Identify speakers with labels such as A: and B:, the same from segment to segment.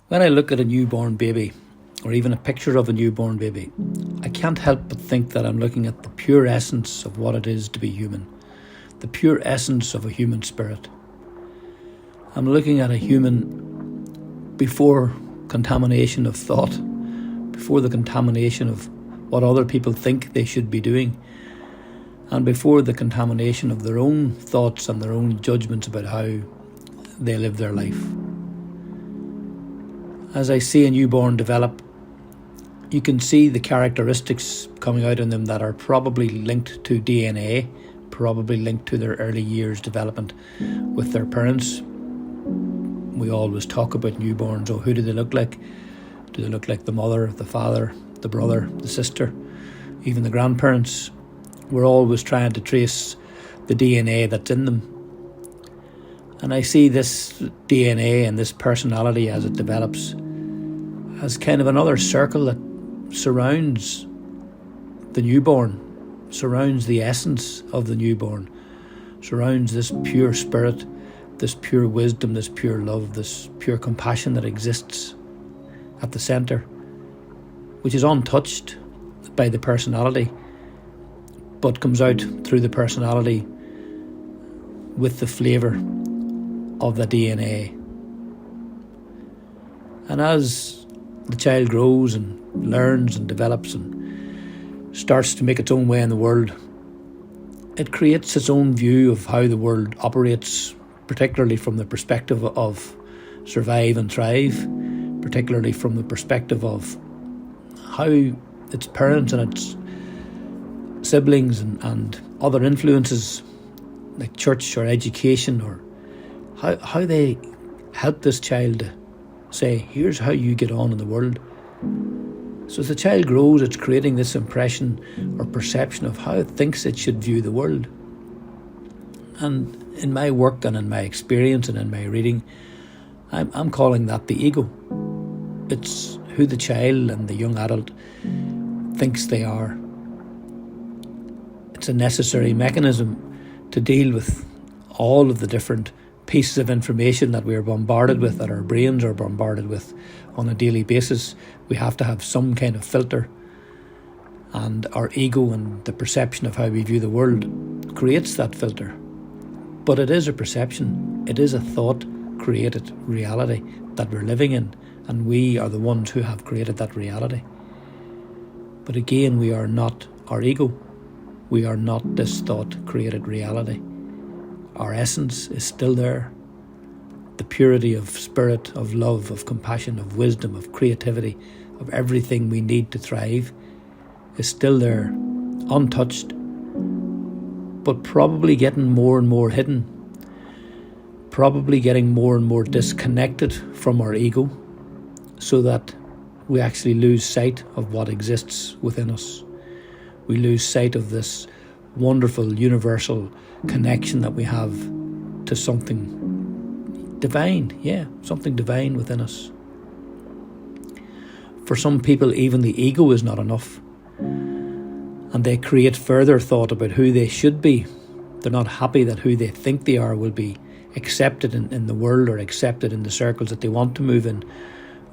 A: When I look at a newborn baby, or even a picture of a newborn baby, I can't help but think that I'm looking at the pure essence of what it is to be human, the pure essence of a human spirit. I'm looking at a human before contamination of thought, before the contamination of what other people think they should be doing, and before the contamination of their own thoughts and their own judgments about how they live their life. As I see a newborn develop, you can see the characteristics coming out in them that are probably linked to DNA, probably linked to their early years development with their parents. We always talk about newborns. Oh, who do they look like? Do they look like the mother, the father, the brother, the sister, even the grandparents? We're always trying to trace the DNA that's in them. And I see this DNA and this personality as it develops as kind of another circle that surrounds the newborn, surrounds the essence of the newborn, surrounds this pure spirit, this pure wisdom, this pure love, this pure compassion that exists at the centre, which is untouched by the personality, but comes out through the personality with the flavour of the DNA. And as the child grows and learns and develops and starts to make its own way in the world, it creates its own view of how the world operates, particularly from the perspective of survive and thrive, particularly from the perspective of how its parents and its siblings and other influences like church or education or how they help this child to say, here's how you get on in the world. So as the child grows, it's creating this impression or perception of how it thinks it should view the world. And in my work and in my experience and in my reading, I'm calling that the ego. It's who the child and the young adult thinks they are. It's a necessary mechanism to deal with all of the different pieces of information that we are bombarded with, that our brains are bombarded with on a daily basis. We have to have some kind of filter, and our ego and the perception of how we view the world creates that filter. But it is a perception, it is a thought created reality that we're living in, and we are the ones who have created that reality. But again, we are not our ego. We are not this thought created reality. Our essence is still there. The purity of spirit, of love, of compassion, of wisdom, of creativity, of everything we need to thrive is still there, untouched, but probably getting more and more hidden, probably getting more and more disconnected from our ego, so that we actually lose sight of what exists within us. We lose sight of this wonderful, universal connection that we have to something divine, something divine within us. For some people, even the ego is not enough, and they create further thought about who they should be. They're not happy that who they think they are will be accepted in the world, or accepted in the circles that they want to move in,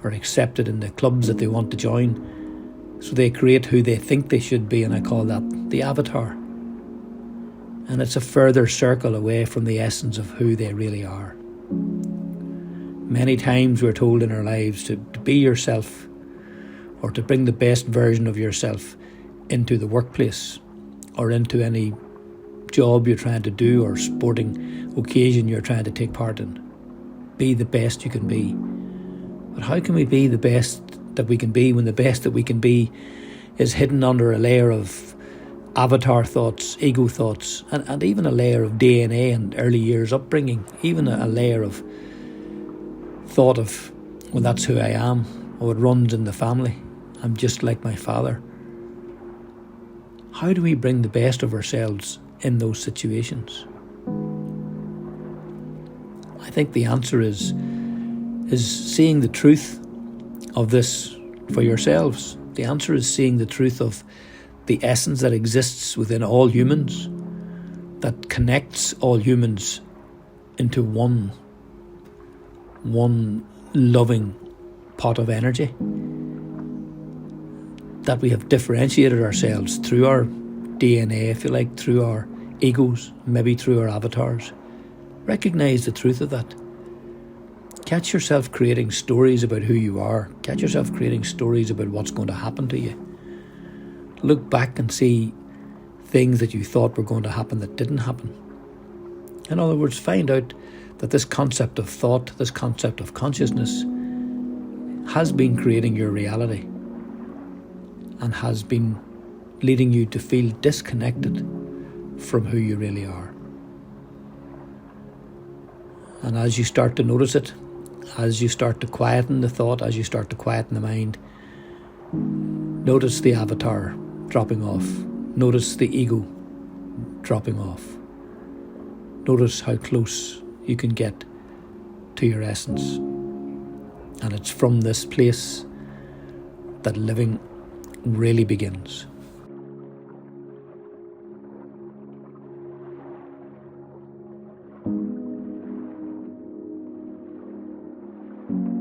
A: or accepted in the clubs that they want to join. So they create who they think they should be, and I call that the avatar. And it's a further circle away from the essence of who they really are. Many times we're told in our lives to be yourself, or to bring the best version of yourself into the workplace, or into any job you're trying to do, or sporting occasion you're trying to take part in. Be the best you can be. But how can we be the best that we can be when the best that we can be is hidden under a layer of avatar thoughts, ego thoughts, and even a layer of DNA and early years upbringing, even a layer of thought of, well, that's who I am, or it runs in the family, I'm just like my father. How do we bring the best of ourselves in those situations? I think the answer is seeing the truth of this for yourselves. The answer is seeing the truth of the essence that exists within all humans, that connects all humans into one loving, pot of energy, that we have differentiated ourselves through our DNA, if you like, through our egos, maybe through our avatars. Recognise the truth of that. Catch yourself creating stories about who you are. Catch yourself creating stories about what's going to happen to you. Look back and see things that you thought were going to happen that didn't happen. In other words, find out that this concept of thought, this concept of consciousness, has been creating your reality and has been leading you to feel disconnected from who you really are. And as you start to notice it, as you start to quieten the thought, as you start to quieten the mind, notice the avatar dropping off. Notice the ego dropping off. Notice how close you can get to your essence. And it's from this place that living really begins.